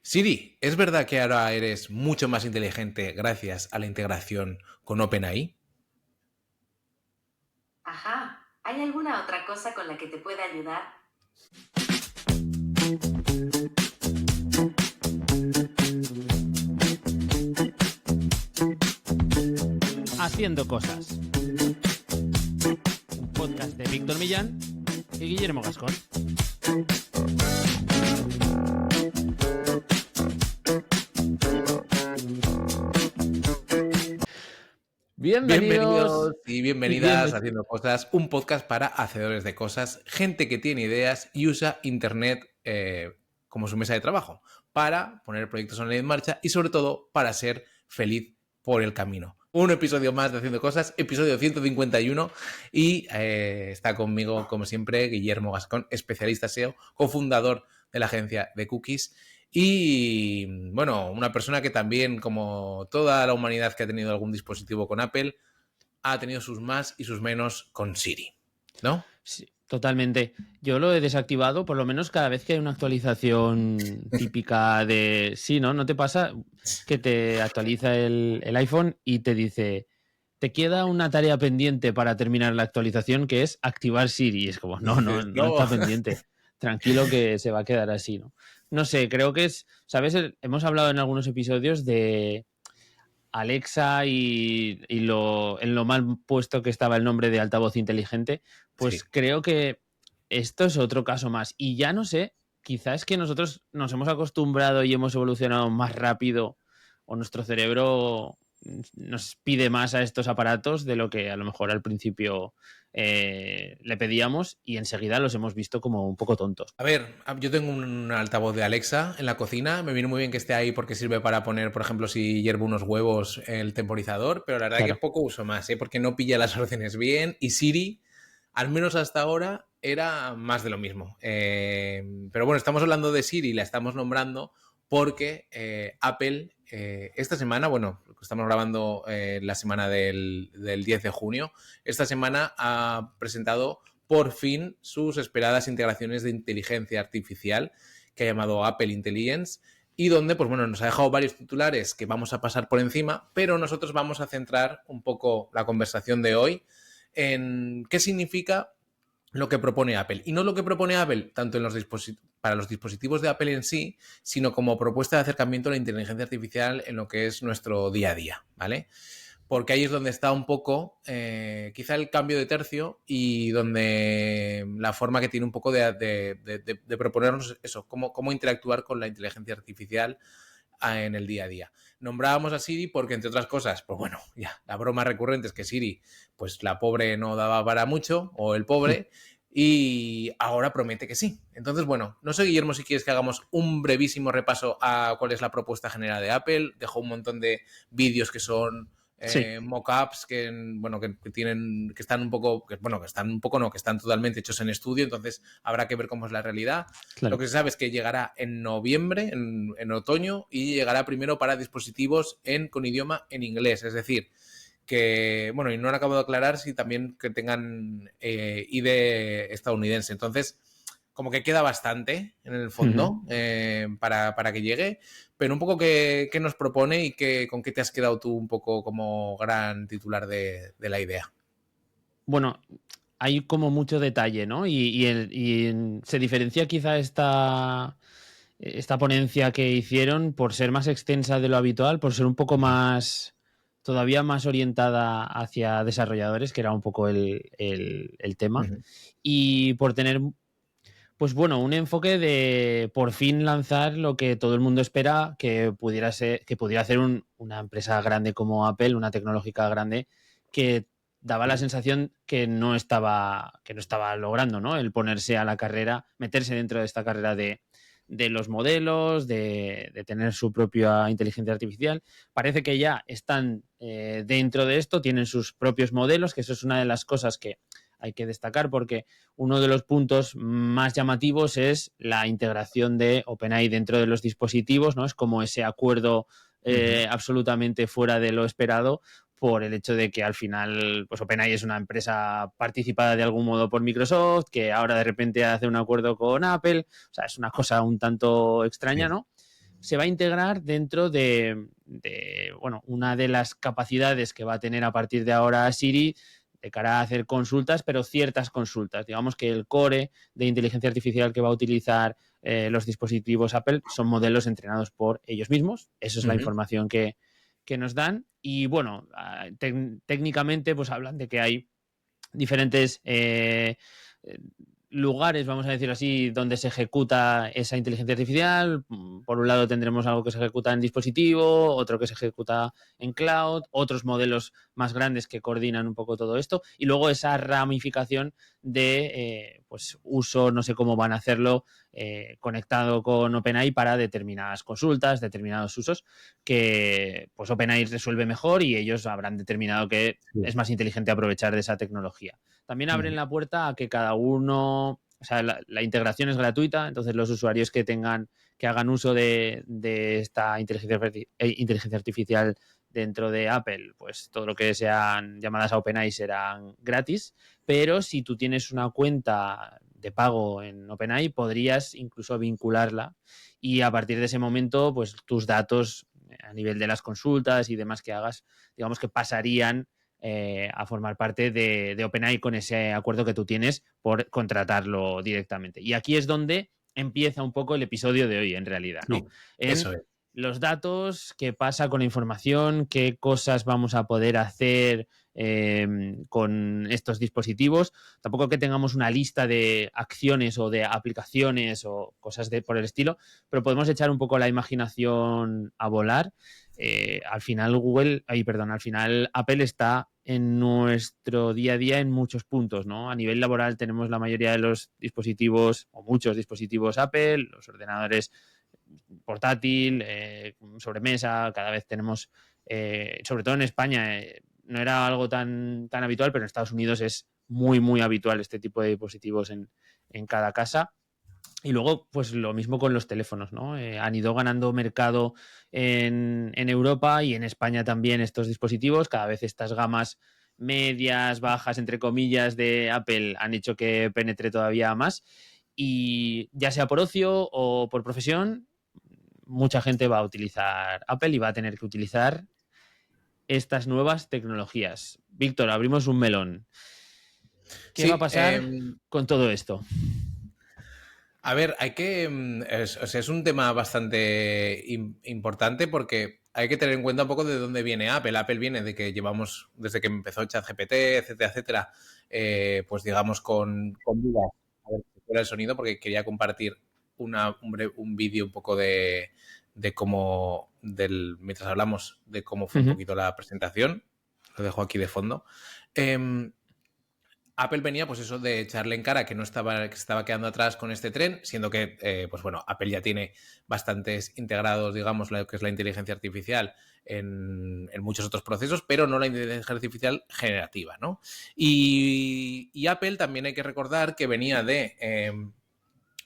Siri, ¿es verdad que ahora eres mucho más inteligente gracias a la integración con OpenAI? Ajá, ¿hay alguna otra cosa con la que te pueda ayudar? Haciendo cosas. Un podcast de Víctor Millán y Guillermo Gascón. Bienvenidos y bienvenidas a Bienvenidos. Haciendo Cosas, un podcast para hacedores de cosas, gente que tiene ideas y usa Internet como su mesa de trabajo, para poner proyectos online en marcha y sobre todo para ser feliz por el camino. Un episodio más de Haciendo Cosas, episodio 151 y está conmigo, como siempre, Guillermo Gascón, especialista SEO, cofundador de la agencia de Cookies. Y bueno, una persona que también, como toda la humanidad que ha tenido algún dispositivo con Apple, ha tenido sus más y sus menos con Siri, ¿no? Sí, totalmente. Yo lo he desactivado, por lo menos cada vez que hay una actualización típica de... Sí, ¿no? ¿No te pasa que te actualiza el iPhone y te dice, te queda una tarea pendiente para terminar la actualización, que es activar Siri? Y es como, Y no, no, dices, no no. está pendiente. Tranquilo que se va a quedar así, ¿no? No sé, creo que es... ¿Sabes? Hemos hablado en algunos episodios de Alexa en lo mal puesto que estaba el nombre de altavoz inteligente, Sí. pues creo que esto es otro caso más. Y ya no sé, quizás es que nosotros nos hemos acostumbrado y hemos evolucionado más rápido, o nuestro cerebro nos pide más a estos aparatos de lo que a lo mejor al principio le pedíamos, y enseguida los hemos visto como un poco tontos. A ver, yo tengo un altavoz de Alexa en la cocina. Me viene muy bien que esté ahí porque sirve para poner, por ejemplo, si hiervo unos huevos, el temporizador, pero la verdad que Claro. poco uso más, ¿eh? Porque no pilla las órdenes bien. Y Siri, al menos hasta ahora, era más de lo mismo. Pero bueno, estamos hablando de Siri, la estamos nombrando porque Apple esta semana, bueno, estamos grabando la semana del 10 de junio, esta semana ha presentado por fin sus esperadas integraciones de inteligencia artificial que ha llamado Apple Intelligence y donde, pues bueno, nos ha dejado varios titulares que vamos a pasar por encima, pero nosotros vamos a centrar un poco la conversación de hoy en qué significa lo que propone Apple. Y no lo que propone Apple tanto en para los dispositivos de Apple en sí, sino como propuesta de acercamiento a la inteligencia artificial en lo que es nuestro día a día, ¿vale? Porque ahí es donde está un poco quizá el cambio de tercio y donde la forma que tiene un poco de proponernos eso, cómo interactuar con la inteligencia artificial en el día a día. Nombrábamos a Siri porque, entre otras cosas, pues bueno, ya, la broma recurrente es que Siri, pues la pobre no daba para mucho, o el pobre, y ahora promete que sí. Entonces, bueno, no sé, Guillermo, si quieres que hagamos un brevísimo repaso a cuál es la propuesta general de Apple. Dejo un montón de vídeos que son Sí, mockups que, bueno, que tienen, que están un poco, bueno, que están un poco, no, que están totalmente hechos en estudio, entonces habrá que ver cómo es la realidad. Lo claro. que se sabe es que llegará en noviembre, en otoño, y llegará primero para dispositivos con idioma en inglés, es decir, que, bueno, y no han acabado de aclarar si también que tengan ID estadounidense. Entonces, como que queda bastante en el fondo para que llegue, pero un poco qué nos propone y con qué te has quedado tú un poco como gran titular de la idea. Bueno, hay como mucho detalle, ¿no? Se diferencia quizá esta ponencia que hicieron por ser más extensa de lo habitual, por ser un poco más, todavía más orientada hacia desarrolladores, que era un poco el tema, Uh-huh. y por tener, pues bueno, un enfoque de por fin lanzar lo que todo el mundo espera que pudiera ser, que pudiera hacer una empresa grande como Apple, una tecnológica grande, que daba la sensación que no estaba logrando, ¿no? El ponerse a la carrera, meterse dentro de esta carrera de los modelos, de tener su propia inteligencia artificial. Parece que ya están dentro de esto, tienen sus propios modelos, que eso es una de las cosas que hay que destacar, porque uno de los puntos más llamativos es la integración de OpenAI dentro de los dispositivos, ¿no? Es como ese acuerdo absolutamente fuera de lo esperado, por el hecho de que al final, pues OpenAI es una empresa participada de algún modo por Microsoft, que ahora de repente hace un acuerdo con Apple. O sea, es una cosa un tanto extraña, Sí. ¿no? se va a integrar dentro bueno, una de las capacidades que va a tener a partir de ahora Siri de cara a hacer consultas, pero ciertas consultas. Digamos que el core de inteligencia artificial que va a utilizar los dispositivos Apple son modelos entrenados por ellos mismos. Eso es la información que nos dan. Y bueno, técnicamente pues hablan de que hay diferentes lugares, vamos a decir así, donde se ejecuta esa inteligencia artificial. Por un lado tendremos algo que se ejecuta en dispositivo, otro que se ejecuta en cloud, otros modelos más grandes que coordinan un poco todo esto, y luego esa ramificación de pues uso, no sé cómo van a hacerlo, conectado con OpenAI para determinadas consultas, determinados usos que pues OpenAI resuelve mejor y ellos habrán determinado que es más inteligente aprovechar de esa tecnología. También abren la puerta a que cada uno, o sea, la integración es gratuita, entonces los usuarios que hagan uso de esta inteligencia artificial dentro de Apple, pues todo lo que sean llamadas a OpenAI serán gratis, pero si tú tienes una cuenta de pago en OpenAI, podrías incluso vincularla y a partir de ese momento, pues tus datos a nivel de las consultas y demás que hagas, digamos que pasarían a formar parte de OpenAI con ese acuerdo que tú tienes por contratarlo directamente. Y aquí es donde empieza un poco el episodio de hoy, en realidad, ¿no? Sí, En eso es. los datos, qué pasa con la información, qué cosas vamos a poder hacer con estos dispositivos. Tampoco que tengamos una lista de acciones o de aplicaciones o cosas por el estilo, pero podemos echar un poco la imaginación a volar. Al final al final Apple está en nuestro día a día en muchos puntos, ¿no? A nivel laboral tenemos la mayoría de los dispositivos o muchos dispositivos Apple, los ordenadores portátil, sobremesa, cada vez tenemos, sobre todo en España, no era algo tan habitual, pero en Estados Unidos es muy, muy habitual este tipo de dispositivos en cada casa. Y luego, pues lo mismo con los teléfonos, ¿no? Han ido ganando mercado en Europa y en España también estos dispositivos. Cada vez estas gamas medias, bajas, entre comillas, de Apple han hecho que penetre todavía más. Y ya sea por ocio o por profesión, mucha gente va a utilizar Apple y va a tener que utilizar estas nuevas tecnologías. Víctor, abrimos un melón. ¿Qué va a Sí, pasar con todo esto? a ver, hay que. O sea, es un tema bastante importante porque hay que tener en cuenta un poco de dónde viene Apple. Apple viene de que llevamos, desde que empezó ChatGPT, etcétera, etcétera, pues digamos con dudas. A ver, si fuera el sonido, porque quería compartir un vídeo un poco de cómo, mientras hablamos de cómo fue un poquito la presentación. Lo dejo aquí de fondo. Apple venía, pues eso, de echarle en cara que no estaba, que se estaba quedando atrás con este tren, siendo que, pues bueno, Apple ya tiene bastantes integrados, digamos, lo que es la inteligencia artificial en muchos otros procesos, pero no la inteligencia artificial generativa, ¿no? Y Apple también hay que recordar que venía de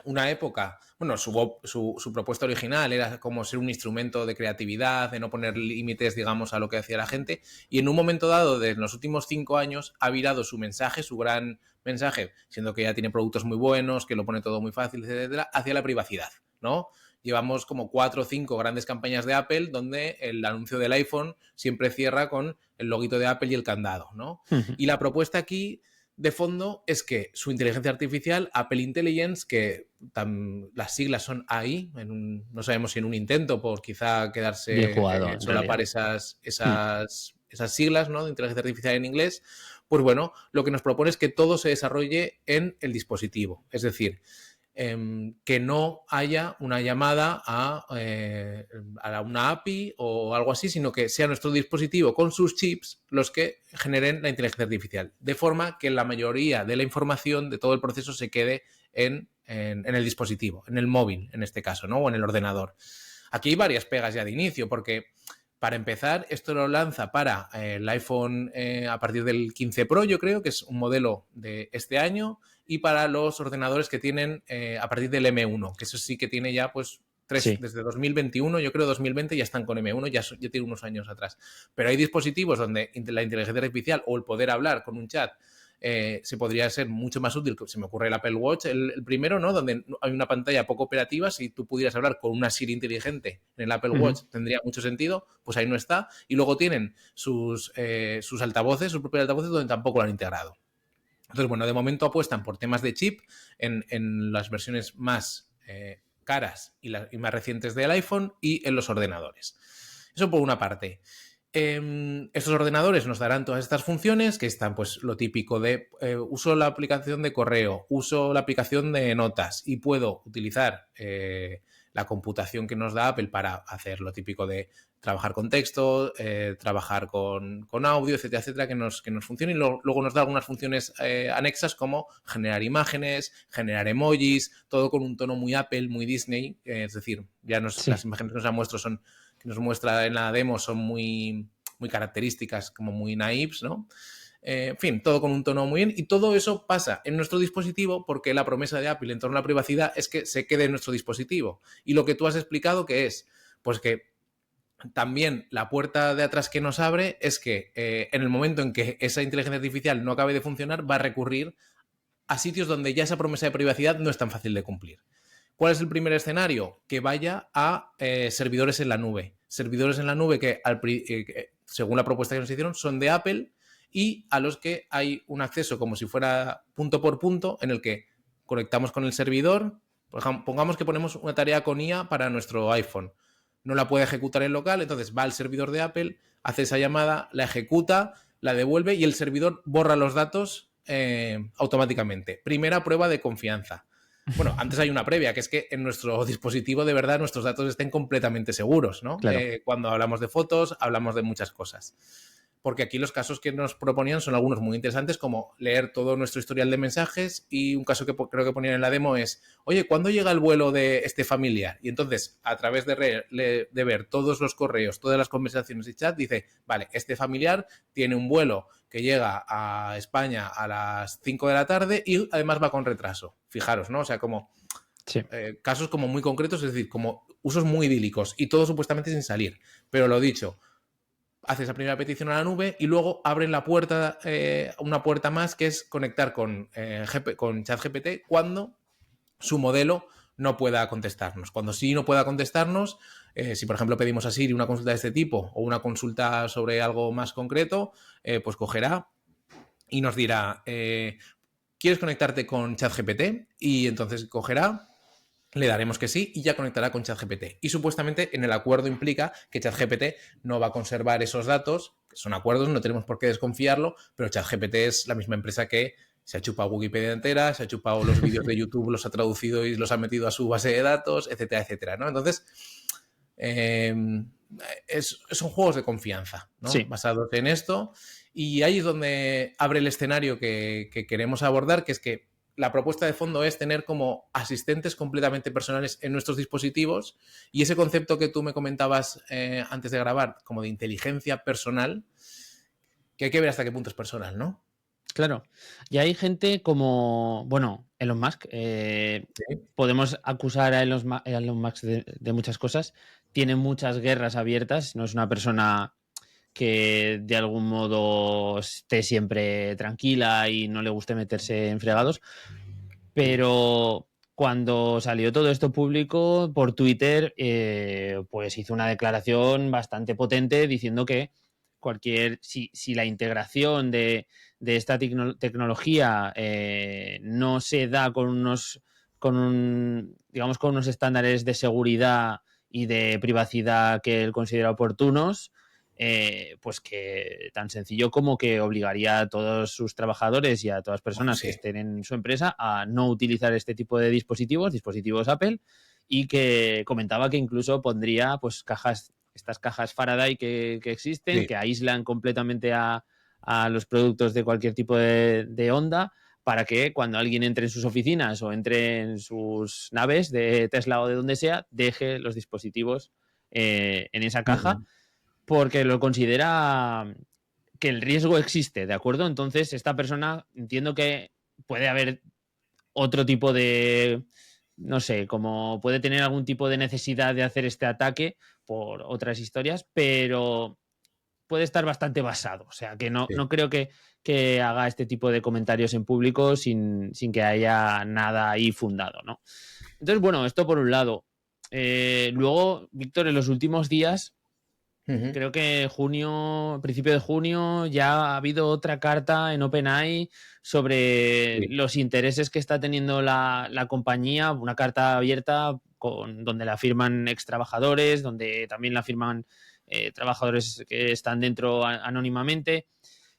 una época, bueno, su propuesta original era como ser un instrumento de creatividad, de no poner límites, digamos, a lo que hacía la gente, y en un momento dado, de los últimos 5 años, ha virado su mensaje, su gran mensaje, siendo que ya tiene productos muy buenos, que lo pone todo muy fácil, etcétera, hacia la privacidad, ¿no? Llevamos como 4 o 5 grandes campañas de Apple donde el anuncio del iPhone siempre cierra con el loguito de Apple y el candado, ¿no? Y la propuesta aquí de fondo es que su inteligencia artificial, Apple Intelligence, que las siglas son AI, no sabemos si en un intento por quizá Bien quedarse jugado, en solapar realidad. esas siglas, ¿no?, de inteligencia artificial en inglés, pues bueno, lo que nos propone es que todo se desarrolle en el dispositivo. Es decir, que no haya una llamada a una API o algo así, sino que sea nuestro dispositivo con sus chips los que generen la inteligencia artificial, de forma que la mayoría de la información de todo el proceso se quede en el dispositivo, en el móvil en este caso, ¿no?, o en el ordenador. Aquí hay varias pegas ya de inicio, porque para empezar, esto lo lanza para el iPhone a partir del 15 Pro, yo creo, que es un modelo de este año, y para los ordenadores que tienen a partir del M1, que eso sí que tiene ya pues desde 2021, yo creo 2020 ya están con M1, ya tiene unos años atrás. Pero hay dispositivos donde la inteligencia artificial o el poder hablar con un chat se podría ser mucho más útil. Se me ocurre el Apple Watch, el primero, ¿no? Donde hay una pantalla poco operativa. Si tú pudieras hablar con una Siri inteligente en el Apple Watch, tendría mucho sentido. Pues ahí no está. Y luego tienen sus altavoces, sus propios altavoces, donde tampoco lo han integrado. Entonces, bueno, de momento apuestan por temas de chip en las versiones más caras y más recientes del iPhone y en los ordenadores. Eso por una parte. Estos ordenadores nos darán todas estas funciones que están, pues, lo típico de uso la aplicación de correo, uso la aplicación de notas y puedo utilizar la computación que nos da Apple para hacer lo típico de trabajar con texto, trabajar con audio, etcétera, etcétera, que nos funcione. Y luego nos da algunas funciones anexas como generar imágenes, generar emojis, todo con un tono muy Apple, muy Disney. Es decir, ya las imágenes que nos muestra en la demo son muy, muy características, como muy naives, ¿no? En fin, todo con un tono muy bien. Y todo eso pasa en nuestro dispositivo porque la promesa de Apple en torno a la privacidad es que se quede en nuestro dispositivo. Y lo que tú has explicado, ¿qué es? Pues que también la puerta de atrás que nos abre es que en el momento en que esa inteligencia artificial no acabe de funcionar, va a recurrir a sitios donde ya esa promesa de privacidad no es tan fácil de cumplir. ¿Cuál es el primer escenario? Que vaya a servidores en la nube. Servidores en la nube que, según la propuesta que nos hicieron, son de Apple y a los que hay un acceso como si fuera punto por punto en el que conectamos con el servidor. Por ejemplo, pongamos que ponemos una tarea con IA para nuestro iPhone. No la puede ejecutar en local, entonces va al servidor de Apple, hace esa llamada, la ejecuta, la devuelve y el servidor borra los datos automáticamente. Primera prueba de confianza. Bueno, antes hay una previa, que es que en nuestro dispositivo de verdad nuestros datos estén completamente seguros, ¿no? Claro. Cuando hablamos de fotos, hablamos de muchas cosas. Porque aquí los casos que nos proponían son algunos muy interesantes, como leer todo nuestro historial de mensajes, y un caso que creo que ponían en la demo es, oye, ¿cuándo llega el vuelo de este familiar? Y entonces, a través de ver todos los correos, todas las conversaciones y chat, dice, vale, este familiar tiene un vuelo que llega a España a las 5 de la tarde y además va con retraso. Fijaros, ¿no? O sea, como casos como muy concretos, es decir, como usos muy idílicos y todo supuestamente sin salir. Pero lo dicho, hace esa primera petición a la nube y luego abren la puerta, una puerta más, que es conectar con ChatGPT cuando su modelo no pueda contestarnos. Cuando sí no pueda contestarnos, si por ejemplo pedimos a Siri una consulta de este tipo o una consulta sobre algo más concreto, pues cogerá y nos dirá, ¿quieres conectarte con ChatGPT? Y entonces cogerá, le daremos que sí y ya conectará con ChatGPT. Y supuestamente en el acuerdo implica que ChatGPT no va a conservar esos datos, que son acuerdos, no tenemos por qué desconfiarlo, pero ChatGPT es la misma empresa que se ha chupado Wikipedia entera, se ha chupado los vídeos de YouTube, los ha traducido y los ha metido a su base de datos, etcétera, etcétera, ¿no? Entonces, son juegos de confianza, ¿no? Sí. Basados en esto. Y ahí es donde abre el escenario que queremos abordar, que es que la propuesta de fondo es tener como asistentes completamente personales en nuestros dispositivos, y ese concepto que tú me comentabas antes de grabar, como de inteligencia personal, que hay que ver hasta qué punto es personal, ¿no? Claro. Y hay gente como, bueno, Elon Musk. Podemos acusar a Elon Musk de muchas cosas. Tiene muchas guerras abiertas. No es una persona que de algún modo esté siempre tranquila y no le guste meterse en fregados. Pero cuando salió todo esto público por Twitter, pues hizo una declaración bastante potente diciendo que si la integración de esta tecnología no se da con unos estándares de seguridad y de privacidad que él considera oportunos, pues que tan sencillo como que obligaría a todos sus trabajadores y a todas las personas que estén en su empresa a no utilizar este tipo de dispositivos Apple, y que comentaba que incluso pondría pues estas cajas Faraday que existen, que aíslan completamente a los productos de cualquier tipo de onda, para que cuando alguien entre en sus oficinas o entre en sus naves de Tesla o de donde sea, deje los dispositivos en esa caja, porque lo considera que el riesgo existe, ¿de acuerdo? Entonces, esta persona, entiendo que puede haber otro tipo de, no sé, como puede tener algún tipo de necesidad de hacer este ataque por otras historias, pero puede estar bastante basado. O sea, que no Sí. creo que haga este tipo de comentarios en público sin que haya nada ahí fundado, ¿no? Entonces, bueno, esto por un lado. Luego, Víctor, en los últimos días, Ujú. creo que principio de junio, ya ha habido otra carta en OpenAI sobre Sí. los intereses que está teniendo la compañía, una carta abierta donde la firman ex trabajadores, donde también la firman trabajadores que están dentro anónimamente,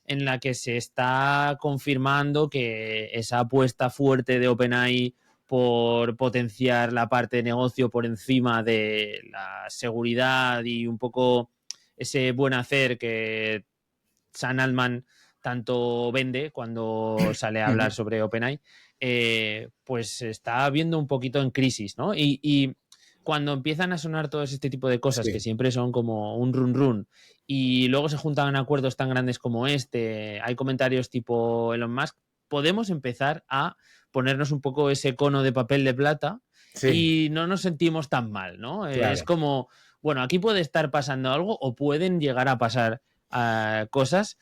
en la que se está confirmando que esa apuesta fuerte de OpenAI por potenciar la parte de negocio por encima de la seguridad y un poco ese buen hacer que Sam Altman tanto vende cuando sale a hablar Ujú. sobre OpenAI, pues está viendo un poquito en crisis, ¿no? Y cuando empiezan a sonar todo este tipo de cosas que Sí. siempre son como un run run y luego se juntan acuerdos tan grandes como este, hay comentarios tipo Elon Musk, podemos empezar a ponernos un poco ese cono de papel de plata Sí, y no nos sentimos tan mal, ¿no? Es claro. como, bueno, aquí puede estar pasando algo o pueden llegar a pasar cosas.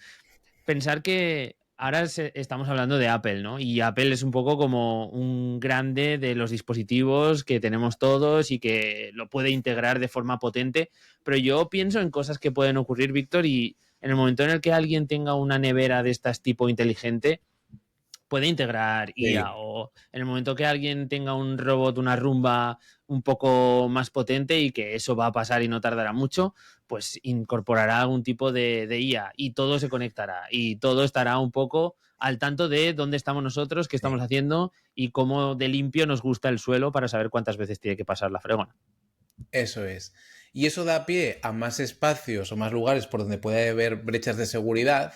Pensar que ahora estamos hablando de Apple, ¿no? Y Apple es un poco como un grande de los dispositivos que tenemos todos y que lo puede integrar de forma potente. Pero yo pienso en cosas que pueden ocurrir, Víctor, y en el momento en el que alguien tenga una nevera de estas tipo inteligente, puede integrar IA, Sí. o en el momento que alguien tenga un robot, una rumba un poco más potente y que eso va a pasar y no tardará mucho, pues incorporará algún tipo de IA y todo se conectará y todo estará un poco al tanto de dónde estamos nosotros, qué Sí. estamos haciendo y cómo de limpio nos gusta el suelo para saber cuántas veces tiene que pasar la fregona. Eso es. Y eso da pie a más espacios o más lugares por donde puede haber brechas de seguridad,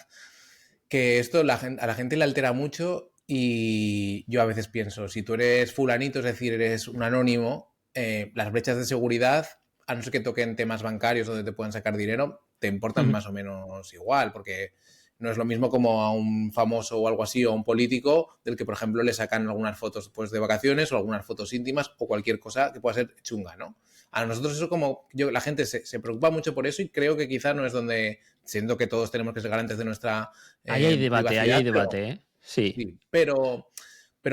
que esto a la gente le altera mucho y yo a veces pienso, si tú eres fulanito, es decir, eres un anónimo, las brechas de seguridad, a no ser que toquen temas bancarios donde te puedan sacar dinero, te importan más o menos igual, porque no es lo mismo como a un famoso o algo así, o a un político, del que, por ejemplo, le sacan algunas fotos pues, de vacaciones o algunas fotos íntimas o cualquier cosa que pueda ser chunga, ¿no? A nosotros eso como, la gente se preocupa mucho por eso y creo que quizá no es donde, siendo que todos tenemos que ser garantes de nuestra Ahí hay privacidad, pero debate, ¿eh? Sí, sí, pero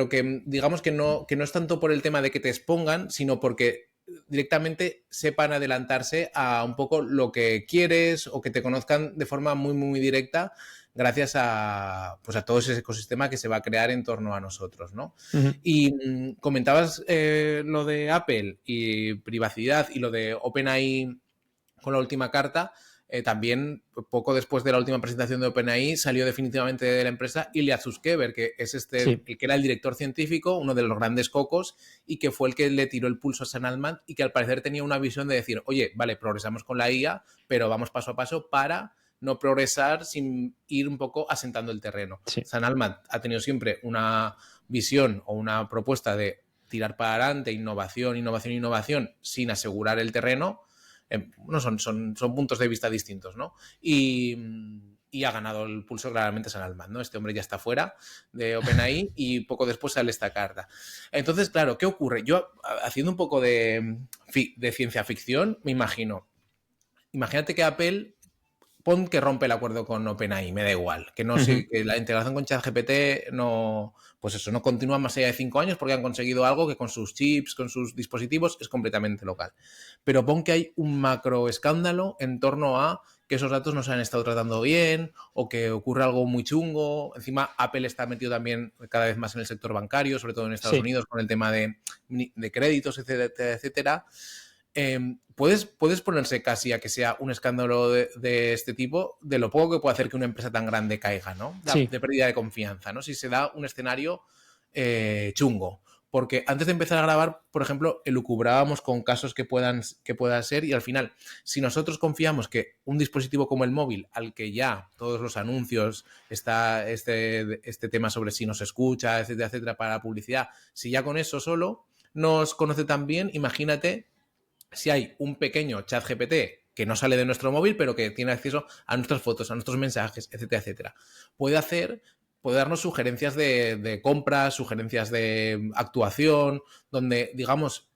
que digamos que no es tanto por el tema de que te expongan, sino porque directamente sepan adelantarse a un poco lo que quieres o que te conozcan de forma muy, muy directa gracias a, pues a todo ese ecosistema que se va a crear en torno a nosotros, ¿no? Y comentabas lo de Apple y privacidad y lo de OpenAI con la última carta. También, poco después de la última presentación de OpenAI, salió definitivamente de la empresa Ilya Sutskever, que es sí, el que era el director científico, uno de los grandes cocos, y que fue el que le tiró el pulso a Sam Altman y que al parecer tenía una visión de decir, oye, vale, progresamos con la IA, pero vamos paso a paso para no progresar sin ir un poco asentando el terreno. sí. Sam Altman ha tenido siempre una visión o una propuesta de tirar para adelante, innovación, innovación, innovación, sin asegurar el terreno. No son puntos de vista distintos, ¿no? Y ha ganado el pulso claramente San Altman, ¿no? Este hombre ya está fuera de OpenAI y poco después sale esta carta. Entonces, claro, ¿qué ocurre? Yo, haciendo un poco de ciencia ficción, me imagínate que Apple pon que rompe el acuerdo con OpenAI, me da igual, que no sé, que la integración con ChatGPT no, pues eso, no continúa más allá de 5 años porque han conseguido algo que con sus chips, con sus dispositivos es completamente local. Pero pon que hay un macro escándalo en torno a que esos datos no se han estado tratando bien o que ocurre algo muy chungo. Encima Apple está metido también cada vez más en el sector bancario, sobre todo en Estados Sí. Unidos, con el tema de créditos, etcétera, etcétera. Puedes ponerse casi a que sea un escándalo de este tipo, de lo poco que puede hacer que una empresa tan grande caiga, ¿no? Sí. De pérdida de confianza, ¿no? Si se da un escenario chungo. Porque antes de empezar a grabar, por ejemplo, elucubrábamos con casos que puedan ser y al final, si nosotros confiamos que un dispositivo como el móvil, al que ya todos los anuncios, está este tema sobre si nos escucha, etcétera, etcétera, para la publicidad, si ya con eso solo nos conoce tan bien, imagínate si hay un pequeño chat GPT que no sale de nuestro móvil, pero que tiene acceso a nuestras fotos, a nuestros mensajes, etcétera, etcétera. Puede darnos sugerencias de compras, sugerencias de actuación, donde, digamos,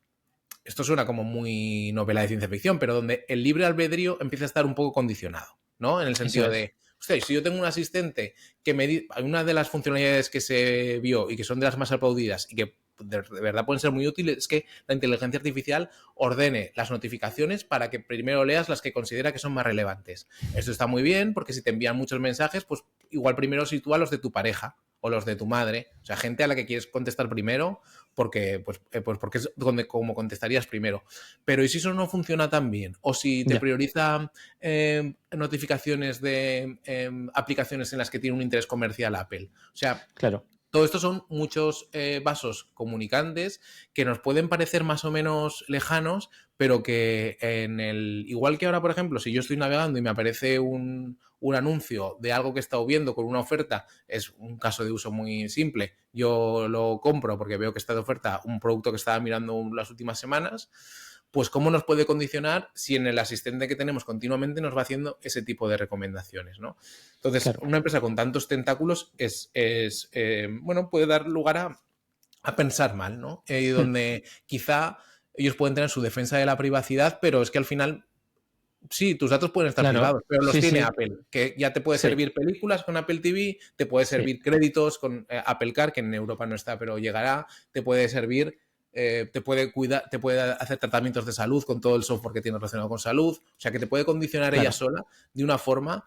esto suena como muy novela de ciencia ficción, pero donde el libre albedrío empieza a estar un poco condicionado. ¿no? En el sentido Eso es. de, hostia, si yo tengo un asistente que una de las funcionalidades que se vio y que son de las más aplaudidas y que de verdad pueden ser muy útiles es que la inteligencia artificial ordene las notificaciones para que primero leas las que considera que son más relevantes. Esto está muy bien porque si te envían muchos mensajes, pues igual primero sitúa los de tu pareja o los de tu madre, o sea, gente a la que quieres contestar primero porque, pues porque es donde como contestarías primero. Pero ¿y si eso no funciona tan bien? O si te Ya, prioriza notificaciones de aplicaciones en las que tiene un interés comercial Apple. O sea, claro. todo esto son muchos vasos comunicantes que nos pueden parecer más o menos lejanos, pero que igual que ahora, por ejemplo, si yo estoy navegando y me aparece un anuncio de algo que he estado viendo con una oferta, es un caso de uso muy simple. Yo lo compro porque veo que está de oferta un producto que estaba mirando las últimas semanas. Pues cómo nos puede condicionar si en el asistente que tenemos continuamente nos va haciendo ese tipo de recomendaciones, ¿no? Entonces, Claro. una empresa con tantos tentáculos bueno, puede dar lugar a pensar mal, ¿no? Donde quizá ellos pueden tener su defensa de la privacidad, pero es que al final, sí, tus datos pueden estar Claro. privados, pero los Sí, tiene sí. Apple, que ya te puede Sí, servir películas con Apple TV, te puede sí. servir créditos con Apple Car, que en Europa no está, pero llegará, te puede servir te puede cuidar, te puede hacer tratamientos de salud con todo el software que tiene relacionado con salud, o sea que te puede condicionar ella Claro. sola de una forma.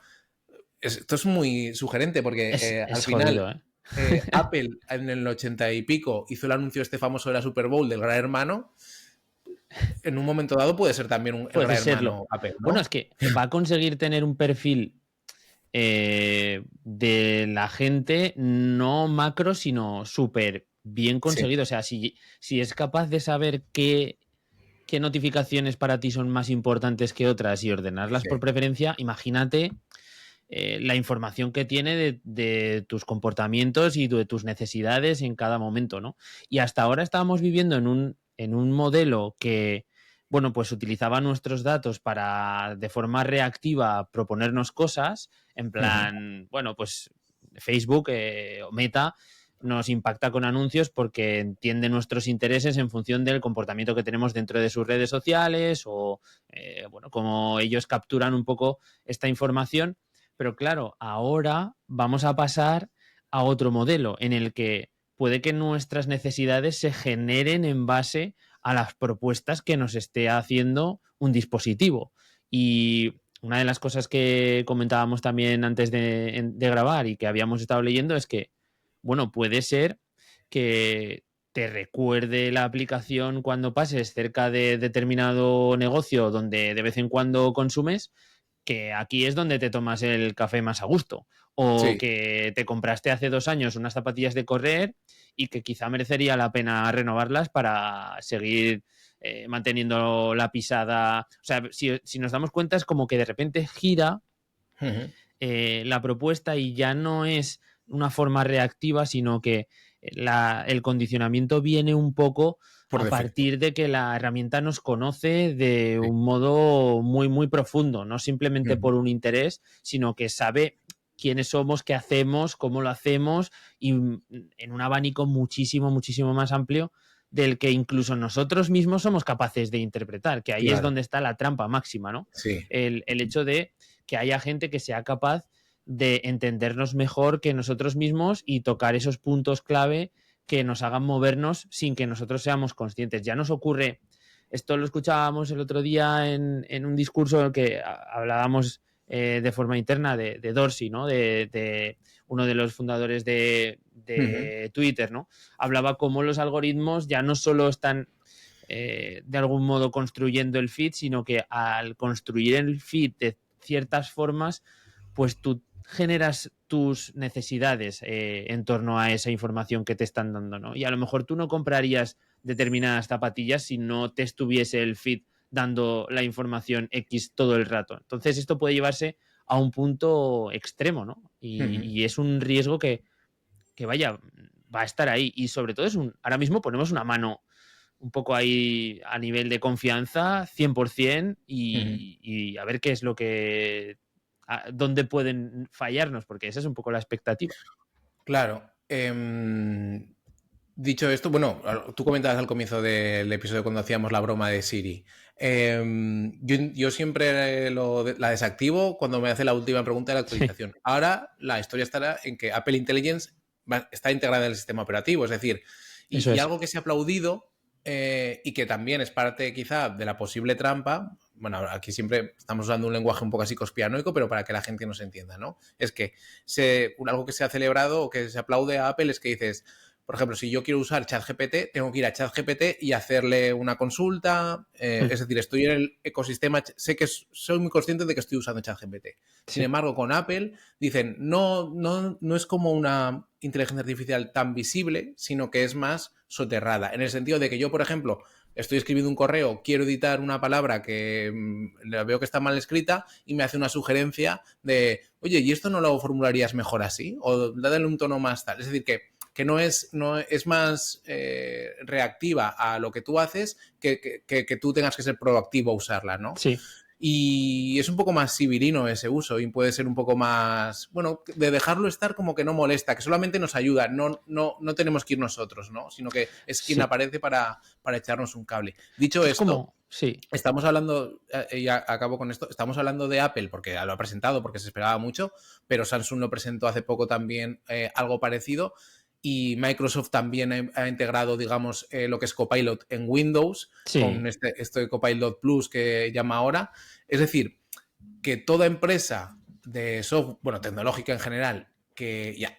Esto es muy sugerente porque al Es final jodido, ¿eh? Apple en el 80 y pico hizo el anuncio este famoso de la Super Bowl del Gran Hermano. En un momento dado puede ser también el Puede Gran serlo. Hermano Apple, Bueno, es ¿no? que va a conseguir tener un perfil de la gente no macro, sino súper bien Sí. conseguido. O sea, si es capaz de saber qué notificaciones para ti son más importantes que otras y ordenarlas Sí. por preferencia, imagínate la información que tiene de tus comportamientos y de tus necesidades en cada momento, ¿no? Y hasta ahora estábamos viviendo en un modelo que, bueno, pues utilizaba nuestros datos para de forma reactiva proponernos cosas, en Ujú. plan, bueno, pues Facebook o Meta nos impacta con anuncios porque entiende nuestros intereses en función del comportamiento que tenemos dentro de sus redes sociales o, bueno, como ellos capturan un poco esta información. Pero claro, ahora vamos a pasar a otro modelo en el que puede que nuestras necesidades se generen en base a las propuestas que nos esté haciendo un dispositivo. Y una de las cosas que comentábamos también antes de grabar y que habíamos estado leyendo es que, bueno, puede ser que te recuerde la aplicación cuando pases cerca de determinado negocio donde de vez en cuando consumes que aquí es donde te tomas el café más a gusto. O Sí. que te compraste hace 2 años unas zapatillas de correr y que quizá merecería la pena renovarlas para seguir manteniendo la pisada. O sea, si nos damos cuenta es como que de repente gira Ujú. la propuesta y ya no es una forma reactiva, sino que el condicionamiento viene un poco Por a defecto. partir de que la herramienta nos conoce de Sí. un modo muy, muy profundo, no simplemente Ujú. por un interés, sino que sabe quiénes somos, qué hacemos, cómo lo hacemos y en un abanico muchísimo, muchísimo más amplio del que incluso nosotros mismos somos capaces de interpretar, que ahí es Claro. donde está la trampa máxima, ¿no? Sí. El hecho de que haya gente que sea capaz de entendernos mejor que nosotros mismos y tocar esos puntos clave que nos hagan movernos sin que nosotros seamos conscientes. Ya nos ocurre, esto lo escuchábamos el otro día en un discurso en el que hablábamos de forma interna de Dorsey, ¿no? De uno de los fundadores Ujú. de Twitter, ¿no? Hablaba cómo los algoritmos ya no solo están de algún modo construyendo el feed, sino que al construir el feed de ciertas formas, pues tú generas tus necesidades en torno a esa información que te están dando, ¿no? Y a lo mejor tú no comprarías determinadas zapatillas si no te estuviese el feed dando la información X todo el rato. Entonces esto puede llevarse a un punto extremo, ¿no? Ujú. Y es un riesgo que vaya, va a estar ahí. Y sobre todo ahora mismo ponemos una mano un poco ahí a nivel de confianza, 100%, Ujú. y a ver qué es lo que dónde pueden fallarnos, porque esa es un poco la expectativa. Claro. Dicho esto, bueno, tú comentabas al comienzo del episodio cuando hacíamos la broma de Siri. Yo siempre la desactivo cuando me hace la última pregunta de la actualización. Sí. Ahora la historia estará en que Apple Intelligence está integrada en el sistema operativo, es decir, y algo que se ha aplaudido y que también es parte quizá de la posible trampa. Bueno, aquí siempre estamos usando un lenguaje un poco así conspiranoico, pero para que la gente nos entienda, ¿no? Es que algo que se ha celebrado o que se aplaude a Apple es que dices, por ejemplo, si yo quiero usar ChatGPT, tengo que ir a ChatGPT y hacerle una consulta. Es decir, estoy en el ecosistema, soy muy consciente de que estoy usando ChatGPT. Sin embargo, con Apple dicen, no es como una inteligencia artificial tan visible, sino que es más soterrada. En el sentido de que yo, por ejemplo, estoy escribiendo un correo, quiero editar una palabra que veo que está mal escrita y me hace una sugerencia de, oye, ¿y esto no lo formularías mejor así? O dale un tono más tal. Es decir, que no es más reactiva a lo que tú haces que tú tengas que ser proactivo a usarla, ¿no? Sí. Y es un poco más civilino ese uso y puede ser un poco más, bueno, de dejarlo estar como que no molesta, que solamente nos ayuda, no tenemos que ir nosotros, ¿no? Sino que es quien aparece para echarnos un cable. Dicho esto, estamos hablando, y acabo con esto, estamos hablando de Apple porque lo ha presentado, porque se esperaba mucho, pero Samsung lo presentó hace poco también algo parecido. Y Microsoft también ha integrado, digamos, lo que es Copilot en Windows, con este Copilot Plus que llama ahora. Es decir, que toda empresa de software, bueno, tecnológica en general, que ya,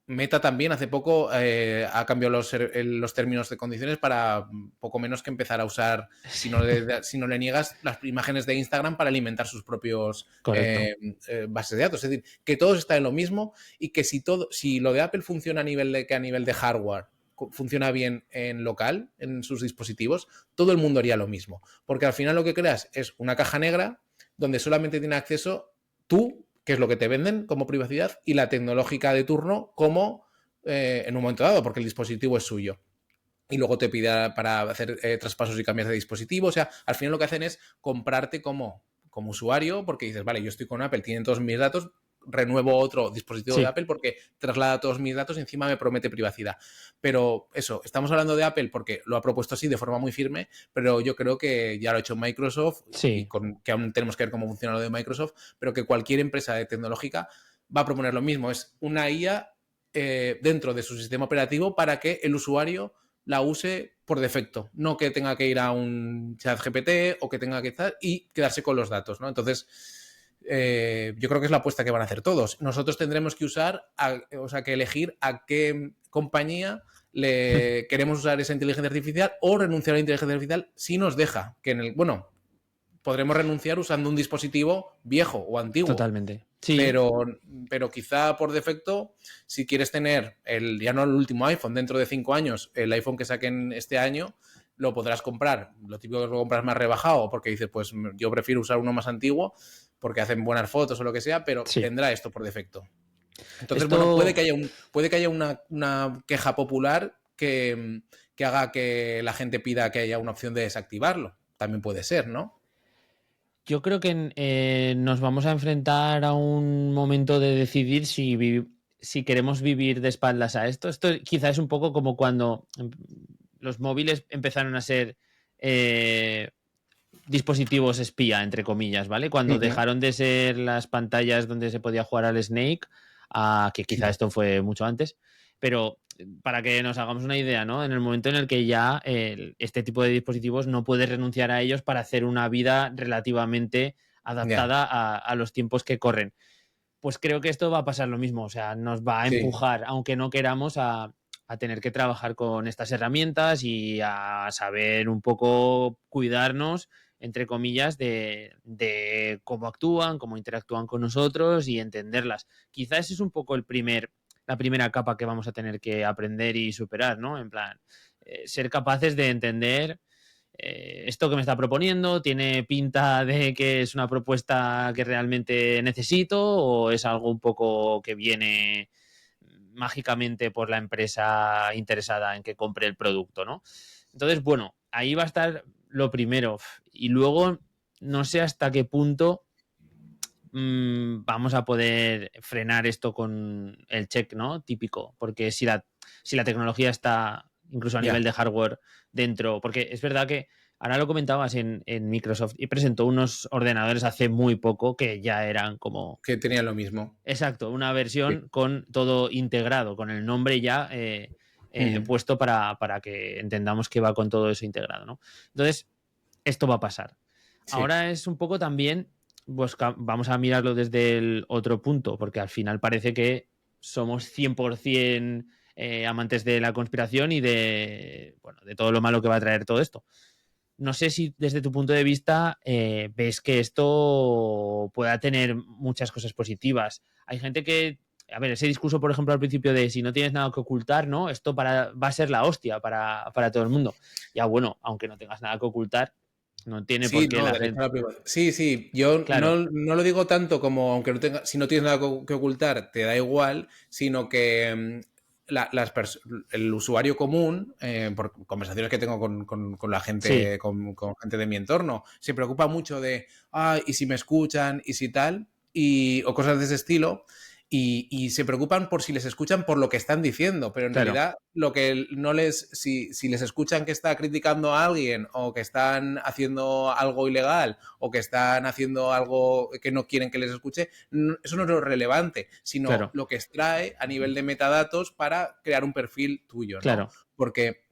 Meta también hace poco ha cambiado los términos de condiciones para poco menos que empezar a usar, si no le niegas, las imágenes de Instagram para alimentar sus propios bases de datos. Es decir, que todo está en lo mismo y que si lo de Apple funciona a nivel de hardware, funciona bien en local, en sus dispositivos, todo el mundo haría lo mismo. Porque al final lo que creas es una caja negra donde solamente tiene acceso tú, que es lo que te venden como privacidad, y la tecnológica de turno como en un momento dado, porque el dispositivo es suyo. Y luego te pide para hacer traspasos y cambios de dispositivo. O sea, al final lo que hacen es comprarte como usuario, porque dices, vale, yo estoy con Apple, tienen todos mis datos, renuevo otro dispositivo de Apple porque traslada todos mis datos y encima me promete privacidad. Pero eso, estamos hablando de Apple porque lo ha propuesto así de forma muy firme, pero yo creo que ya lo ha hecho Microsoft y que aún tenemos que ver cómo funciona lo de Microsoft, pero que cualquier empresa tecnológica va a proponer lo mismo. Es una IA dentro de su sistema operativo para que el usuario la use por defecto, no que tenga que ir a un ChatGPT o que tenga que estar y quedarse con los datos, ¿no? Entonces, yo creo que es la apuesta que van a hacer todos. Nosotros tendremos que que elegir a qué compañía le queremos usar esa inteligencia artificial o renunciar a la inteligencia artificial si nos deja. Podremos renunciar usando un dispositivo viejo o antiguo. Totalmente. Sí. Pero quizá por defecto, si quieres tener ya no el último iPhone, dentro de 5 años, el iPhone que saquen este año, lo podrás comprar. Lo típico es que lo compras más rebajado porque dices, pues yo prefiero usar uno más antiguo porque hacen buenas fotos o lo que sea, pero tendrá esto por defecto. Entonces, bueno, puede que haya una queja popular que haga que la gente pida que haya una opción de desactivarlo. También puede ser, ¿no? Yo creo que nos vamos a enfrentar a un momento de decidir si queremos vivir de espaldas a esto. Esto quizá es un poco como cuando los móviles empezaron a ser dispositivos espía, entre comillas, ¿vale? Cuando dejaron de ser las pantallas donde se podía jugar al Snake, que quizá esto fue mucho antes, pero para que nos hagamos una idea, ¿no? En el momento en el que ya este tipo de dispositivos no puedes renunciar a ellos para hacer una vida relativamente adaptada a los tiempos que corren. Pues creo que esto va a pasar lo mismo, o sea, nos va a empujar, aunque no queramos, a tener que trabajar con estas herramientas y a saber un poco cuidarnos, entre comillas, de cómo actúan, cómo interactúan con nosotros y entenderlas. Quizás ese es un poco la primera capa que vamos a tener que aprender y superar, ¿no? En plan, ser capaces de entender esto que me está proponiendo, ¿tiene pinta de que es una propuesta que realmente necesito o es algo un poco que viene mágicamente por la empresa interesada en que compre el producto, ¿no? Entonces, bueno, ahí va a estar lo primero. Y luego, no sé hasta qué punto vamos a poder frenar esto con el check, ¿no? Típico, porque si la tecnología está incluso a nivel de hardware dentro, porque es verdad que ahora lo comentabas en Microsoft y presentó unos ordenadores hace muy poco que ya eran como... Que tenían lo mismo. Exacto, una Sí. versión con todo integrado, con el nombre ya puesto para que entendamos que va con todo eso integrado, ¿no? Entonces, esto va a pasar. Sí. Ahora es un poco también, pues vamos a mirarlo desde el otro punto, porque al final parece que somos 100% amantes de la conspiración y bueno, de todo lo malo que va a traer todo esto. No sé si desde tu punto de vista ves que esto pueda tener muchas cosas positivas. Hay gente que, a ver, ese discurso, por ejemplo, al principio de si no tienes nada que ocultar, ¿no? Esto va a ser la hostia para todo el mundo. Ya bueno, aunque no tengas nada que ocultar, no tiene por Sí, qué no, la derecho gente... a la privacidad. Sí, sí, yo Claro, no lo digo tanto como, aunque no tenga, si no tienes nada que ocultar, te da igual, sino que el usuario común, por conversaciones que tengo con la sí, gente, con gente de mi entorno, se preocupa mucho de, y si me escuchan, y si tal, o cosas de ese estilo. Y se preocupan por si les escuchan por lo que están diciendo, pero en claro, realidad lo que no si les escuchan que está criticando a alguien o que están haciendo algo ilegal o que están haciendo algo que no quieren que les escuche, eso no es lo relevante, sino claro, lo que extrae a nivel de metadatos para crear un perfil tuyo, ¿no? claro, Porque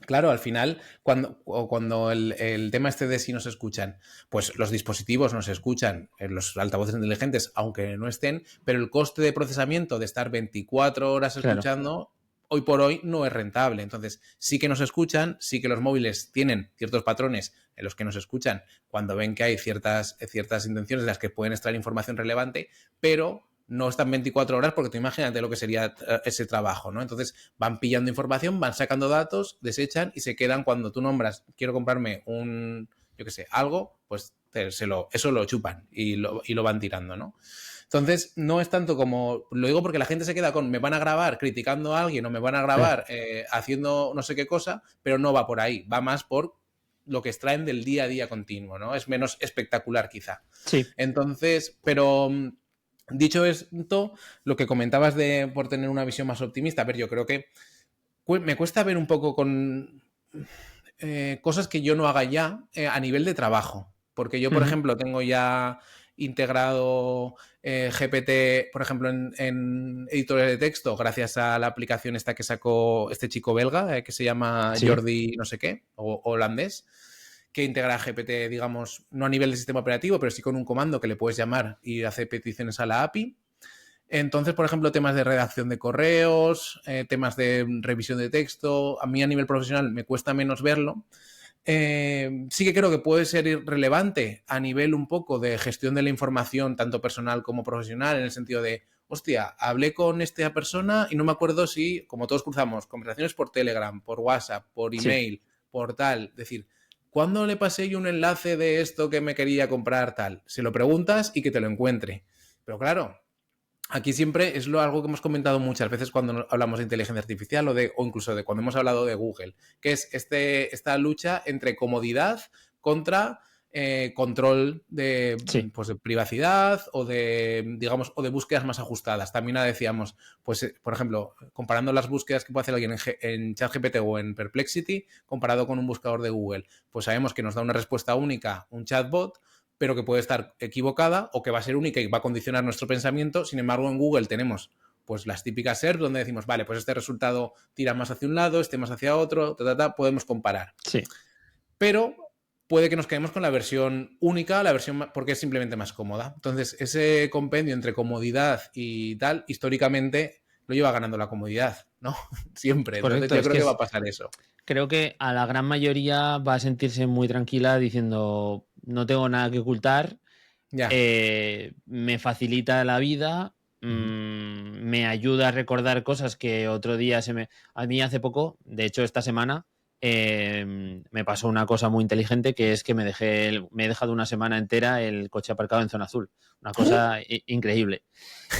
claro, al final, cuando el tema este de si nos escuchan, pues los dispositivos nos escuchan, los altavoces inteligentes, aunque no estén, pero el coste de procesamiento de estar 24 horas claro, escuchando, hoy por hoy no es rentable. Entonces, sí que nos escuchan, sí que los móviles tienen ciertos patrones en los que nos escuchan cuando ven que hay ciertas intenciones de las que pueden extraer información relevante, pero no están 24 horas porque tú imagínate lo que sería ese trabajo, ¿no? Entonces van pillando información, van sacando datos, desechan y se quedan cuando tú nombras, quiero comprarme yo qué sé, algo, pues eso lo chupan y lo van tirando, ¿no? Entonces, no es tanto como, lo digo porque la gente se queda con, me van a grabar criticando a alguien o me van a claro. grabar haciendo no sé qué cosa, pero no va por ahí, va más por lo que extraen del día a día continuo, ¿no? Es menos espectacular quizá. Sí, Entonces, pero dicho esto, lo que comentabas de por tener una visión más optimista, a ver, yo creo que me cuesta ver un poco con cosas que yo no haga ya a nivel de trabajo. Porque yo, por ujú, ejemplo, tengo ya integrado GPT, por ejemplo, en editores de texto, gracias a la aplicación esta que sacó este chico belga, que se llama sí, Jordi no sé qué, o holandés, que integra GPT, digamos, no a nivel de sistema operativo, pero sí con un comando que le puedes llamar y hace peticiones a la API. Entonces, por ejemplo, temas de redacción de correos, temas de revisión de texto, a mí a nivel profesional me cuesta menos verlo. Sí que creo que puede ser relevante a nivel un poco de gestión de la información, tanto personal como profesional, en el sentido de, hostia, hablé con esta persona y no me acuerdo si, como todos cruzamos, conversaciones por Telegram, por WhatsApp, por sí, email, por tal, decir, ¿cuándo le pasé yo un enlace de esto que me quería comprar tal? Se lo preguntas y que te lo encuentre. Pero claro, aquí siempre es algo que hemos comentado muchas veces cuando hablamos de inteligencia artificial o incluso de cuando hemos hablado de Google, que es esta lucha entre comodidad contra control sí, pues, de privacidad o de, digamos, o de búsquedas más ajustadas. También la decíamos, pues, por ejemplo, comparando las búsquedas que puede hacer alguien en ChatGPT o en Perplexity, comparado con un buscador de Google, pues sabemos que nos da una respuesta única, un chatbot, pero que puede estar equivocada o que va a ser única y va a condicionar nuestro pensamiento. Sin embargo, en Google tenemos pues las típicas SERPs donde decimos, vale, pues este resultado tira más hacia un lado, este más hacia otro, podemos comparar. sí. Pero puede que nos quedemos con la versión única, porque es simplemente más cómoda. Entonces, ese compendio entre comodidad y tal, históricamente lo lleva ganando la comodidad, ¿no? Siempre. Entonces, Correcto, yo es creo que que va a pasar eso. creo que a la gran mayoría va a sentirse muy tranquila diciendo no tengo nada que ocultar, Ya. me facilita la vida, Ujú. me ayuda a recordar cosas que otro día se me... A mí hace poco, de hecho esta semana, me pasó una cosa muy inteligente que es que me he dejado una semana entera el coche aparcado en zona azul. Una cosa increíble.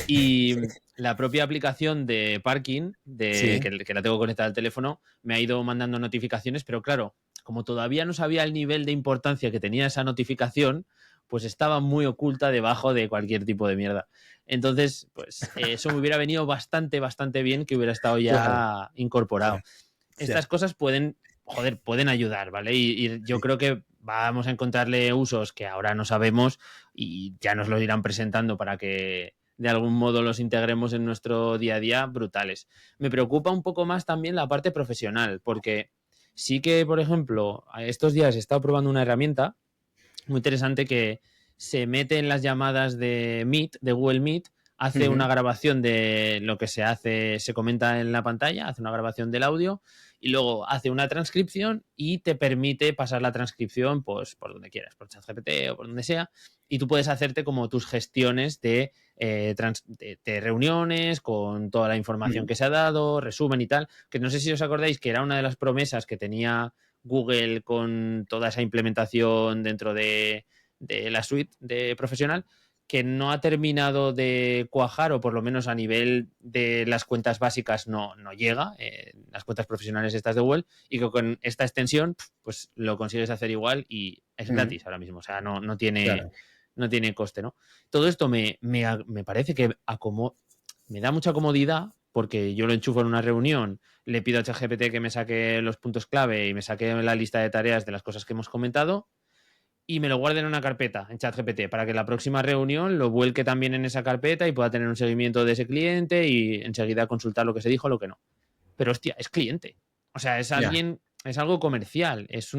Y Sí. la propia aplicación de parking, Sí. que la tengo conectada al teléfono, me ha ido mandando notificaciones, pero claro, como todavía no sabía el nivel de importancia que tenía esa notificación, pues estaba muy oculta debajo de cualquier tipo de mierda. Entonces, pues eso me hubiera venido bastante, bastante bien que hubiera estado Claro. ya incorporado. Ya. Estas cosas pueden joder, pueden ayudar, ¿vale? Y yo creo que vamos a encontrarle usos que ahora no sabemos y ya nos los irán presentando para que de algún modo los integremos en nuestro día a día brutales. Me preocupa un poco más también la parte profesional, porque sí que, por ejemplo, estos días he estado probando una herramienta muy interesante que se mete en las llamadas de Meet, de Google Meet, hace una grabación de lo que se hace, se comenta en la pantalla, hace una grabación del audio y luego hace una transcripción y te permite pasar la transcripción pues por donde quieras, por ChatGPT o por donde sea, y tú puedes hacerte como tus gestiones de reuniones con toda la información que se ha dado, resumen y tal, que no sé si os acordáis que era una de las promesas que tenía Google con toda esa implementación dentro de la suite de profesional, que no ha terminado de cuajar, o por lo menos a nivel de las cuentas básicas no llega, las cuentas profesionales estas de Google, y que con esta extensión pues lo consigues hacer igual y es gratis ahora mismo, o sea, no tiene, Claro. no tiene coste, ¿no? Todo esto me parece que me da mucha comodidad porque yo lo enchufo en una reunión, le pido a ChatGPT que me saque los puntos clave y me saque la lista de tareas de las cosas que hemos comentado y me lo guarde en una carpeta en ChatGPT para que la próxima reunión lo vuelque también en esa carpeta y pueda tener un seguimiento de ese cliente y enseguida consultar lo que se dijo o lo que no. Pero hostia, es cliente. O sea, es Ya. alguien, es algo comercial, es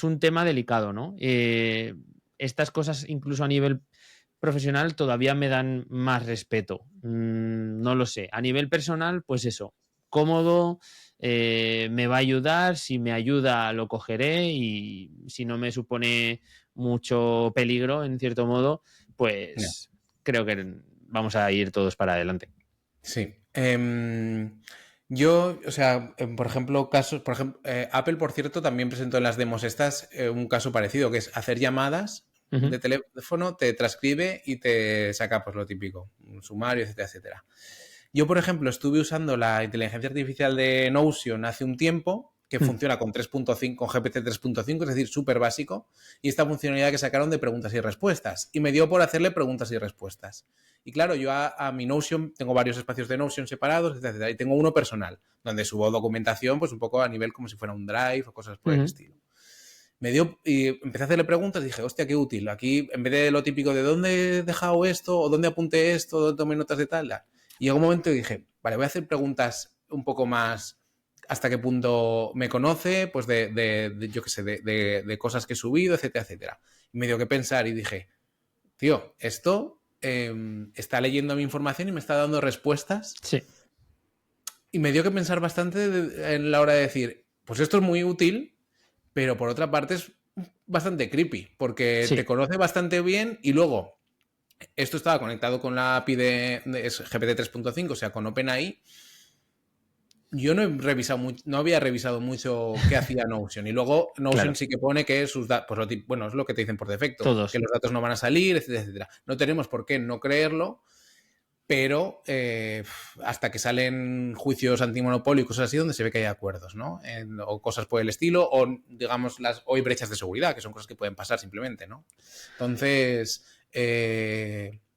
un tema delicado, ¿no? Estas cosas, incluso a nivel profesional, todavía me dan más respeto. No lo sé. A nivel personal, pues eso, cómodo, me va a ayudar, si me ayuda lo cogeré y si no me supone mucho peligro, en cierto modo, Ya. pues creo que vamos a ir todos para adelante. Sí. Yo, o sea, por ejemplo, Apple, por cierto, también presentó en las demos estas un caso parecido, que es hacer llamadas Ujú. de teléfono, te transcribe y te saca pues lo típico, un sumario, etcétera, etcétera. Yo, por ejemplo, estuve usando la inteligencia artificial de Notion hace un tiempo, que Mm. funciona con 3.5, con GPT 3.5, es decir, súper básico, y esta funcionalidad que sacaron de preguntas y respuestas. Y me dio por hacerle preguntas y respuestas. Y claro, yo a mi Notion tengo varios espacios de Notion separados, etcétera, y tengo uno personal, donde subo documentación, pues un poco a nivel como si fuera un Drive o cosas por el Ujú. estilo. Me dio y empecé a hacerle preguntas y dije, hostia, qué útil. Aquí, en vez de lo típico de dónde he dejado esto, o dónde apunté esto, dónde tomé notas de tal, y llegó un momento y dije, vale, voy a hacer preguntas un poco más hasta qué punto me conoce, pues yo qué sé, de cosas que he subido, etcétera, etcétera. Y me dio que pensar y dije, tío, esto está leyendo mi información y me está dando respuestas. Sí, Y me dio que pensar bastante en la hora de decir, pues esto es muy útil, pero por otra parte es bastante creepy, porque te sí. conoce bastante bien y luego esto estaba conectado con la API de GPT 3.5, o sea, con OpenAI. Yo no había revisado mucho qué hacía Notion. Y luego Notion Claro, sí que pone que sus datos, bueno, es lo que te dicen por defecto, que todos. los datos no van a salir, etcétera, etcétera. No tenemos por qué no creerlo, pero hasta que salen juicios antimonopolio y cosas así donde se ve que hay acuerdos, ¿no? O cosas por el estilo, o digamos, o hay brechas de seguridad, que son cosas que pueden pasar simplemente, ¿no? Entonces,